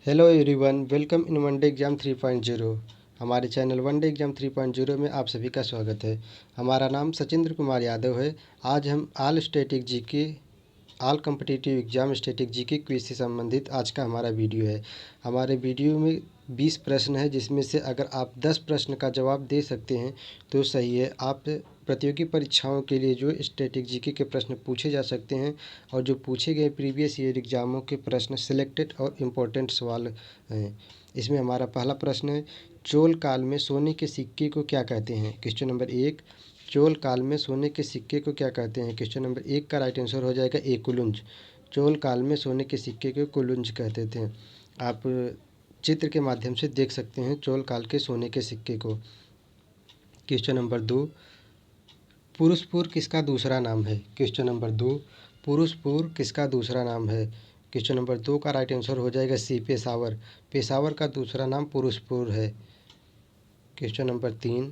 Hello everyone, welcome in one day exam 3.0। हमारे channel one day exam 3.0 में आप सभी का स्वागत है। हमारा नाम सचिंद्र कुमार यादव है। आज हम all static GK all competitive exam static GK quiz से संबंधित आज का हमारा वीडियो है। हमारे वीडियो में 20 प्रश्न है, जिसमें से अगर आप 10 प्रश्न का जवाब दे सकते हैं तो सही है। आप प्रतियोगी परीक्षाओं के लिए जो स्टैटिक जीके के प्रश्न पूछे जा सकते हैं और जो पूछे गए प्रीवियस ईयर एग्ज़ामों के प्रश्न सिलेक्टेड और इम्पोर्टेंट सवाल हैं। इसमें हमारा पहला प्रश्न है, चोल काल में सोने के सिक्के को क्या कहते हैं? क्वेश्चन नंबर 1, चोल काल में सोने के सिक्के को क्या कहते हैं? क्वेश्चन नंबर 1 का राइट आंसर हो जाएगा ए कुलुंज। चोल काल में सोने के सिक्के को कुलुंज कहते थे। आप चित्र के माध्यम से देख सकते हैं चोल काल के सोने के सिक्के को। क्वेश्चन नंबर 2, पुरुषपुर किसका दूसरा नाम है? क्वेश्चन नंबर 2, पुरुषपुर किसका दूसरा नाम है? क्वेश्चन नंबर 2 का राइट आंसर हो जाएगा सी, पेशावर। पेशावर का दूसरा नाम पुरुषपुर है। क्वेश्चन नंबर 3,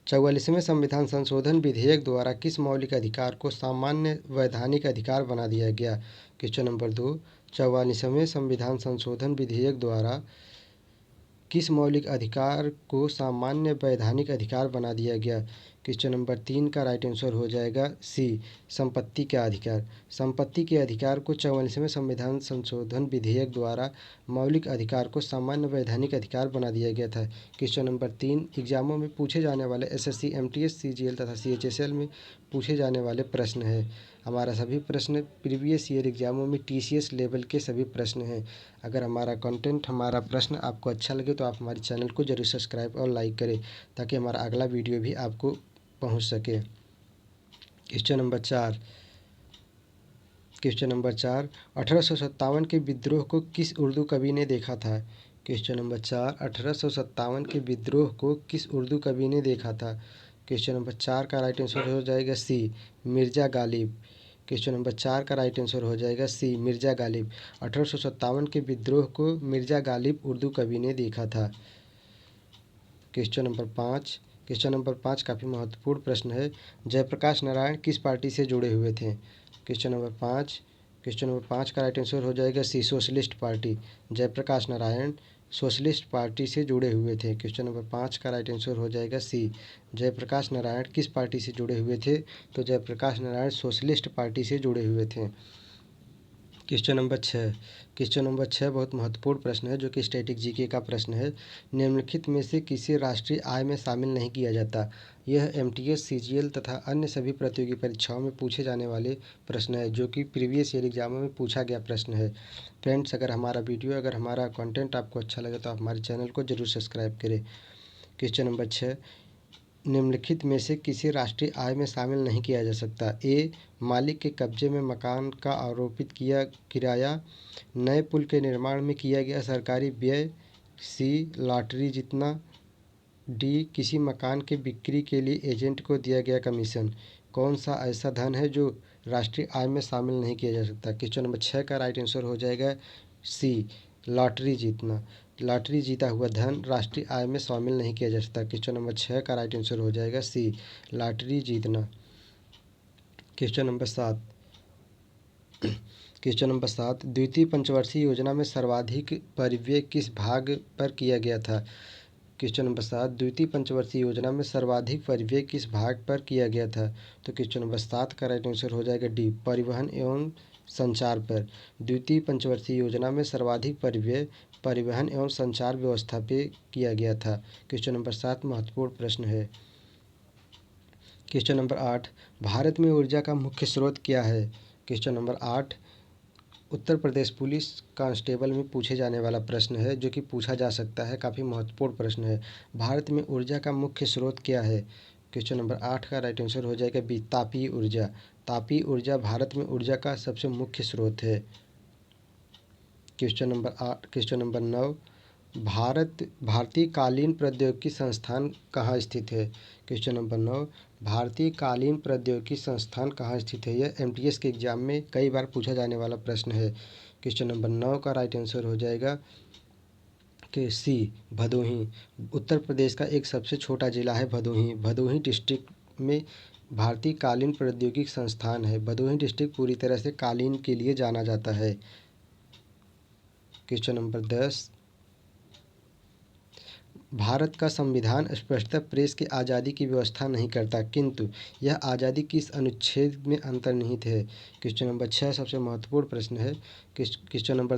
44वें संविधान संशोधन विधेयक द्वारा किस मौलिक अधिकार को सामान्य वैधानिक अधिकार बना दिया गया? क्वेश्चन नंबर 2, 44वें संविधान संशोधन विधेयक द्वारा किस मौलिक अधिकार को सामान्य वैधानिक अधिकार बना दिया गया? क्वेश्चन नंबर 3 का राइट आंसर हो जाएगा सी, संपत्ति का अधिकार। संपत्ति के अधिकार को 44वें संविधान संशोधन विधेयक द्वारा मौलिक अधिकार को सामान्य वैधानिक अधिकार बना दिया गया था। क्वेश्चन नंबर 3 एग्जामों में पूछे जाने वाले एसएससी, एमटीएस, सीजीएल तथा सीएचएसएल में पूछे जाने वाले प्रश्न है। हमारा सभी प्रश्न प्रीवियस ईयर एग्जामों में टीसीएस लेवल के सभी प्रश्न हैं। अगर हमारा कंटेंट, हमारा प्रश्न आपको अच्छा लगे तो आप हमारे चैनल को जरूर सब्सक्राइब और लाइक करें, ताकि हमारा अगला वीडियो भी आपको पहुंच सके। क्वेश्चन नंबर 4, 1857 के विद्रोह को किस उर्दू कवि ने देखा था? क्वेश्चन नंबर 4, 1857 के विद्रोह को किस उर्दू कवि ने देखा था? क्वेश्चन नंबर 4 का राइट आंसर हो जाएगा सी, मिर्ज़ा गालिब। क्वेश्चन नंबर 4 का राइट आंसर हो जाएगा सी, मिर्ज़ा गालिब। 1857 के विद्रोह को मिर्ज़ा गालिब उर्दू कवि ने देखा था। क्वेश्चन नंबर 5 काफ़ी महत्वपूर्ण प्रश्न है। जयप्रकाश नारायण किस पार्टी से जुड़े हुए थे? क्वेश्चन नंबर 5 का राइट आंसर हो जाएगा C, socialist party. Jayaprakash Narayan socialist party से जुड़े हुए थे। क्वेश्चन नंबर 5 का राइट आंसर हो जाएगा सी, जयप्रकाश नारायण किस पार्टी से जुड़े हुए थे? तो जयप्रकाश नारायण सोशलिस्ट पार्टी से जुड़े हुए थे। क्वेश्चन नंबर 6 बहुत महत्वपूर्ण प्रश्न है, जो कि स्टैटिक जीके का प्रश्न है। निम्नलिखित में से किसी राष्ट्रीय आय में शामिल नहीं किया जाता? यह एमटीएस, सीजीएल तथा अन्य सभी प्रतियोगी परीक्षाओं में पूछे जाने वाले प्रश्न है, जो कि प्रीवियस ईयर एग्जामों में पूछा गया प्रश्न है। फ्रेंड्स, अगर हमारा कंटेंट आपको अच्छा लगे तो आप हमारे चैनल को जरूर सब्सक्राइब करें। क्वेश्चन नंबर 6, निम्नलिखित में से किसी राष्ट्रीय आय में शामिल नहीं किया जा सकता? ए, मालिक के कब्जे में मकान का आरोपित किया किराया, नए पुल के निर्माण में किया गया सरकारी व्यय, सी, लॉटरी जीतना, डी, किसी मकान के बिक्री के लिए एजेंट को दिया गया कमीशन। कौन सा ऐसा धन है जो राष्ट्रीय आय में शामिल नहीं किया जा सकता? क्वेश्चन नंबर 6 का राइट आंसर हो जाएगा सी, लॉटरी जीतना। लॉटरी जीता हुआ धन राष्ट्रीय आय में शामिल नहीं किया जा सकता। क्वेश्चन नंबर 6 का राइट आंसर हो जाएगा सी, लॉटरी जीतना। क्वेश्चन नंबर 7, द्वितीय पंचवर्षीय योजना में सर्वाधिक परिव्यय किस भाग पर किया गया था? क्वेश्चन नंबर 7, द्वितीय पंचवर्षीय योजना में सर्वाधिक परिव्यय किस भाग पर किया गया था? तो क्वेश्चन नंबर 7 का राइट आंसर हो जाएगा डी, परिवहन एवं संचार पर। द्वितीय पंचवर्षीय योजना में सर्वाधिक परिव्यय परिवहन एवं संचार व्यवस्था पे किया गया था। क्वेश्चन नंबर 7 महत्वपूर्ण प्रश्न है। क्वेश्चन नंबर 8, भारत में ऊर्जा का मुख्य स्रोत क्या है? Question number 8 Uttar Pradesh police constable में पूछे जाने वाला प्रश्न है, जो कि पूछा जा सकता है, काफ़ी महत्वपूर्ण प्रश्न है। भारत में ऊर्जा का मुख्य स्रोत क्या है? क्वेश्चन नंबर 8 का राइट आंसर हो जाएगा बी, तापीय ऊर्जा। तापीय ऊर्जा भारत में ऊर्जा का सबसे मुख्य स्रोत है। क्वेश्चन नंबर 9, भारतीय कालीन प्रौद्योगिकी संस्थान कहाँ स्थित है? क्वेश्चन नंबर 9, भारतीय कालीन प्रौद्योगिकी संस्थान कहाँ स्थित है? यह एमटीएस के एग्जाम में कई बार पूछा जाने वाला प्रश्न है। क्वेश्चन नंबर 9 का राइट आंसर हो जाएगा कि सी, भदोही। उत्तर प्रदेश का एक सबसे छोटा जिला है भदोही। भदोही डिस्ट्रिक्ट में भारतीय कालीन प्रौद्योगिकी संस्थान है। भदोही डिस्ट्रिक्ट पूरी तरह से कालीन के लिए जाना जाता है। क्वेश्चन नंबर 10, भारत का संविधान स्पष्टतः प्रेस की आज़ादी की व्यवस्था नहीं करता, किंतु यह आज़ादी किस अनुच्छेद में अंतर्निहित है। क्वेश्चन नंबर 6 सबसे महत्वपूर्ण प्रश्न है। क्वेश्चन नंबर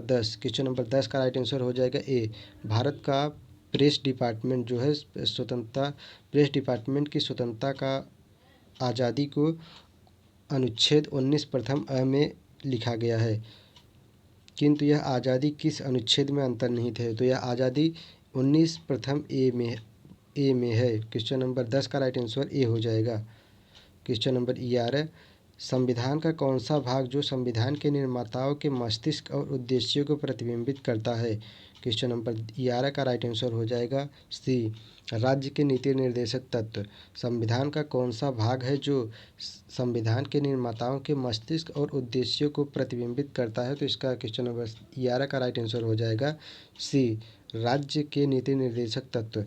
10 का राइट आंसर हो जाएगा ए। भारत का प्रेस डिपार्टमेंट जो है स्वतंत्रता, प्रेस डिपार्टमेंट की स्वतंत्रता का आज़ादी को अनुच्छेद 19 प्रथम अ में लिखा गया है, किंतु यह आज़ादी किस अनुच्छेद में अंतर्निहित है। तो यह आज़ादी 19 प्रथम ए में है। क्वेश्चन नंबर 10 का राइट आंसर ए हो जाएगा। क्वेश्चन नंबर 11, संविधान का कौन सा भाग जो संविधान के निर्माताओं के मस्तिष्क और उद्देश्यों को प्रतिबिंबित करता है। क्वेश्चन नंबर 11 का राइट आंसर हो जाएगा सी, राज्य के नीति निर्देशक तत्व। संविधान का कौन सा भाग है जो संविधान के निर्माताओं के मस्तिष्क और उद्देश्यों को प्रतिबिंबित करता है। तो इसका क्वेश्चन नंबर 11 का राइट आंसर हो जाएगा सी, राज्य के नीति निर्देशक तत्व।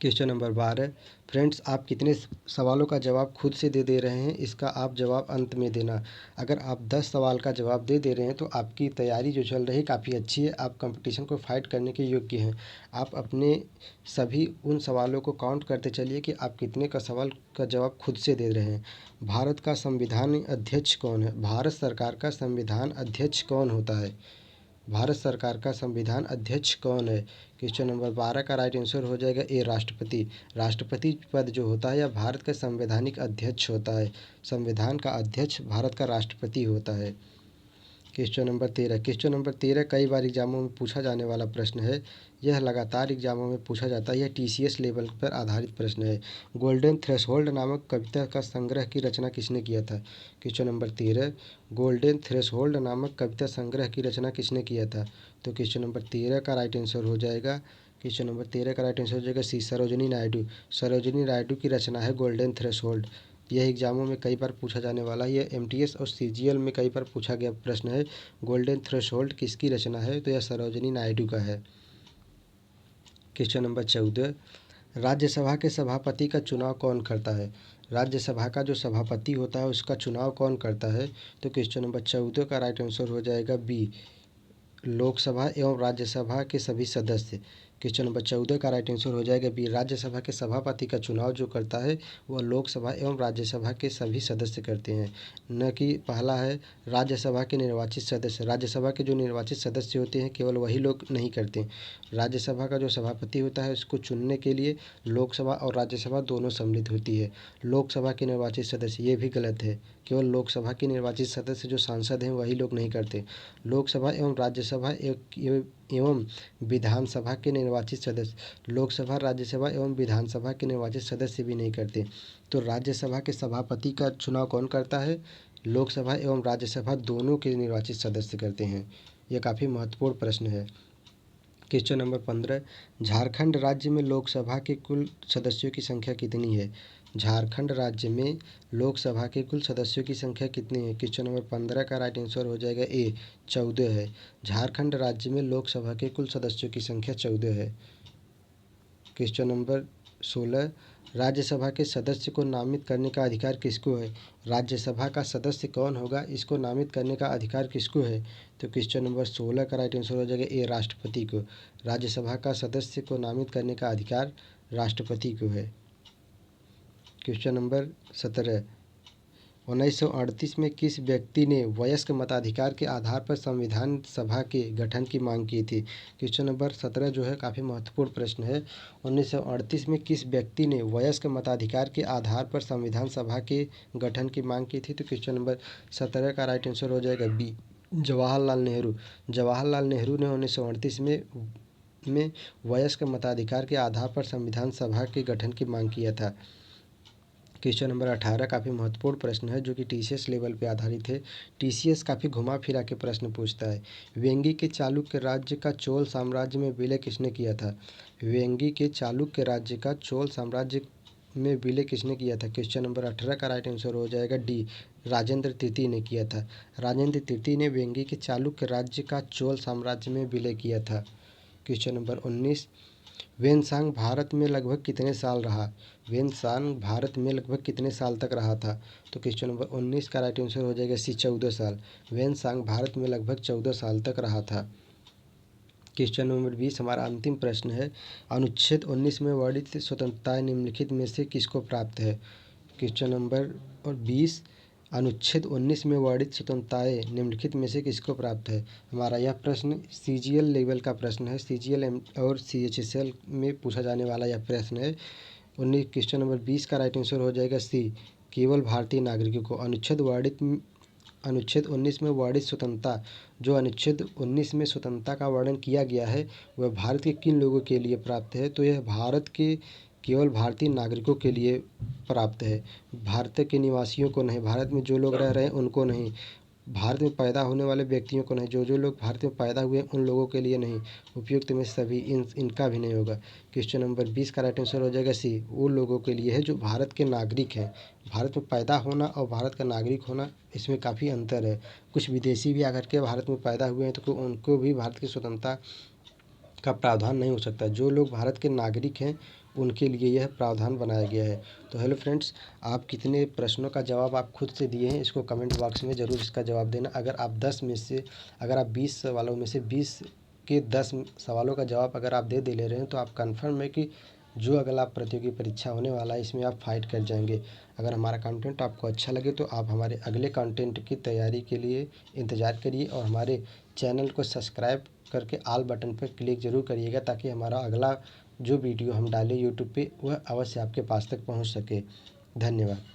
क्वेश्चन नंबर 12, फ्रेंड्स आप कितने सवालों का जवाब खुद से दे रहे हैं, इसका आप जवाब अंत में देना। अगर आप 10 सवाल का जवाब दे रहे हैं तो आपकी तैयारी जो चल रही है काफ़ी अच्छी है, आप कंपटीशन को फाइट करने के योग्य हैं। आप अपने सभी उन सवालों को काउंट करते चलिए कि आप कितने का सवाल का जवाब खुद से दे रहे हैं। भारत का संविधान अध्यक्ष कौन है। भारत सरकार का संविधान अध्यक्ष कौन होता है। भारत सरकार का संविधान अध्यक्ष कौन है। क्वेश्चन नंबर 12 का राइट आंसर हो जाएगा ए, राष्ट्रपति। राष्ट्रपति पद जो होता है यह भारत का संवैधानिक अध्यक्ष होता है। संविधान का अध्यक्ष भारत का राष्ट्रपति होता है। क्वेश्चन नंबर 13 कई बार एग्जामों में पूछा जाने वाला प्रश्न है। यह लगातार एग्जामों में पूछा जाता है। यह TCS लेवल पर आधारित प्रश्न है। गोल्डन थ्रेशोल्ड नामक कविता का संग्रह की रचना किसने किया था। क्वेश्चन नंबर 13, गोल्डन थ्रेशोल्ड नामक कविता संग्रह की रचना किसने किया था। तो क्वेश्चन नंबर 13 का राइट आंसर हो जाएगा, क्वेश्चन नंबर 13 का राइट आंसर हो जाएगा सी, सरोजिनी नायडू। सरोजिनी नायडू की रचना है गोल्डन थ्रेशोल्ड। यह एग्जामों में कई बार पूछा जाने वाला है। यह MTS और CGL में कई बार पूछा गया प्रश्न है। गोल्डन थ्रेशोल्ड किसकी रचना है। तो यह सरोजिनी नायडू का है। क्वेश्चन नंबर 14, राज्यसभा के सभापति का चुनाव कौन करता है। राज्यसभा का जो सभापति होता है उसका चुनाव कौन करता है। तो क्वेश्चन नंबर 14 का राइट आंसर हो जाएगा बी, लोकसभा एवं राज्यसभा के सभी सदस्य। क्वेश्चन नंबर 14 का राइट आंसर हो जाएगा बी, राज्यसभा के सभापति का चुनाव जो करता है वह लोकसभा एवं राज्यसभा के सभी सदस्य करते हैं, न कि पहला है राज्यसभा के निर्वाचित सदस्य। राज्यसभा के जो निर्वाचित सदस्य होते हैं केवल वही लोग नहीं करते। राज्यसभा का जो सभापति होता है उसको चुनने के लिए लोकसभा और राज्यसभा दोनों सम्मिलित होती है। लोकसभा के निर्वाचित सदस्य, ये भी गलत है। केवल लोकसभा के निर्वाचित सदस्य जो सांसद हैं वही लोग नहीं करते। लोकसभा एवं राज्यसभा एवं विधानसभा के निर्वाचित सदस्य, लोकसभा, राज्यसभा एवं विधानसभा के निर्वाचित सदस्य भी नहीं करते। तो राज्यसभा के सभापति का चुनाव कौन करता है। लोकसभा एवं राज्यसभा दोनों के निर्वाचित सदस्य करते हैं। यह काफ़ी महत्वपूर्ण प्रश्न है। क्वेश्चन नंबर 15, झारखंड राज्य में लोकसभा के कुल सदस्यों की संख्या कितनी है। झारखंड राज्य में लोकसभा के कुल सदस्यों की संख्या कितनी है। क्वेश्चन नंबर 15 का राइट आंसर हो जाएगा ए, 14 है। झारखंड राज्य में लोकसभा के कुल सदस्यों की संख्या 14 है। क्वेश्चन नंबर 16, राज्यसभा के सदस्य को नामित करने का अधिकार किसको है। राज्यसभा का सदस्य कौन होगा इसको नामित करने का अधिकार किसको है। तो क्वेश्चन नंबर 16 का राइट आंसर हो जाएगा ए, राष्ट्रपति को। राज्यसभा का सदस्य को नामित करने का अधिकार राष्ट्रपति को है। क्वेश्चन नंबर 17, 1938 में किस व्यक्ति ने वयस्क मताधिकार के आधार पर संविधान सभा के गठन की मांग की थी। क्वेश्चन नंबर 17 जो है काफ़ी महत्वपूर्ण प्रश्न है। 1938 में किस व्यक्ति ने वयस्क मताधिकार के आधार पर संविधान सभा के गठन की मांग की थी। तो क्वेश्चन नंबर 17 का राइट आंसर हो जाएगा बी, जवाहरलाल नेहरू। जवाहरलाल नेहरू ने 1938 में वयस्क मताधिकार के आधार पर संविधान सभा के गठन की मांग किया था। क्वेश्चन नंबर 18 काफ़ी महत्वपूर्ण प्रश्न है जो कि TCS लेवल पे आधारित है। TCS काफ़ी घुमा फिरा के प्रश्न पूछता है। वेंगी के चालुक्य राज्य का चोल साम्राज्य में विलय किसने किया था। वेंगी के चालुक्य राज्य का चोल साम्राज्य में विलय किसने किया था। क्वेश्चन नंबर 18 का राइट आंसर हो जाएगा डी, राजेंद्र तृतीय ने किया था। राजेंद्र तृतीय ने वेंगी के चालुक्य राज्य का चोल साम्राज्य में विलय किया था। क्वेश्चन नंबर 19, वेनसांग भारत में लगभग कितने साल रहा। वेनसांग भारत में लगभग कितने साल तक रहा था। तो क्वेश्चन नंबर 19 का राइट आंसर हो जाएगा सी, 14 साल। वेनसांग भारत में लगभग 14 साल तक रहा था। क्वेश्चन नंबर 20 हमारा अंतिम प्रश्न है, अनुच्छेद 19 में वर्णित स्वतंत्रताएं निम्नलिखित में से किसको प्राप्त है। क्वेश्चन नंबर 20 अनुच्छेद 19 में वर्णित स्वतंत्रताएं निम्नलिखित में से किसको प्राप्त है। हमारा यह प्रश्न CGL लेवल का प्रश्न है, CGL और CHSL में पूछा जाने वाला यह प्रश्न है। क्वेश्चन नंबर 20 का राइट आंसर हो जाएगा C, केवल भारतीय नागरिकों को। अनुच्छेद 19 में वर्णित स्वतंत्रता, जो अनुच्छेद 19 में स्वतंत्रता का वर्णन किया गया है वह भारत के किन लोगों के लिए प्राप्त है, तो यह भारत के केवल भारतीय नागरिकों के लिए प्राप्त है, भारत के निवासियों को नहीं, भारत में जो लोग रह रहे हैं उनको नहीं, भारत में पैदा होने वाले व्यक्तियों को नहीं, जो लोग भारत में पैदा हुए हैं उन लोगों के लिए नहीं, उपयुक्त में सभी इनका भी नहीं होगा। क्वेश्चन नंबर 20 का राइट आंसर हो जाएगा C, वो लोगों के लिए है जो भारत के नागरिक हैं। भारत में पैदा होना और भारत का नागरिक होना, इसमें काफ़ी अंतर है। कुछ विदेशी भी आकर के भारत में पैदा हुए हैं तो उनको भी भारत की स्वतंत्रता का प्रावधान नहीं हो सकता। जो लोग भारत के नागरिक हैं उनके लिए यह प्रावधान बनाया गया है। तो हेलो फ्रेंड्स, आप कितने प्रश्नों का जवाब आप खुद से दिए हैं इसको कमेंट बॉक्स में ज़रूर इसका जवाब देना। अगर आप 20 सवालों में से 20 के 10 सवालों का जवाब अगर आप दे ले रहे हैं तो आप कन्फर्म है कि जो अगला प्रतियोगी परीक्षा होने वाला है इसमें आप फाइट कर जाएंगे। अगर हमारा कंटेंट आपको अच्छा लगे तो आप हमारे अगले कंटेंट की तैयारी के लिए इंतज़ार करिए और हमारे चैनल को सब्सक्राइब करके ऑल बटन पर क्लिक ज़रूर करिएगा, ताकि हमारा अगला जो वीडियो हम डालें यूट्यूब पे वह अवश्य आपके पास तक पहुंच सके। धन्यवाद।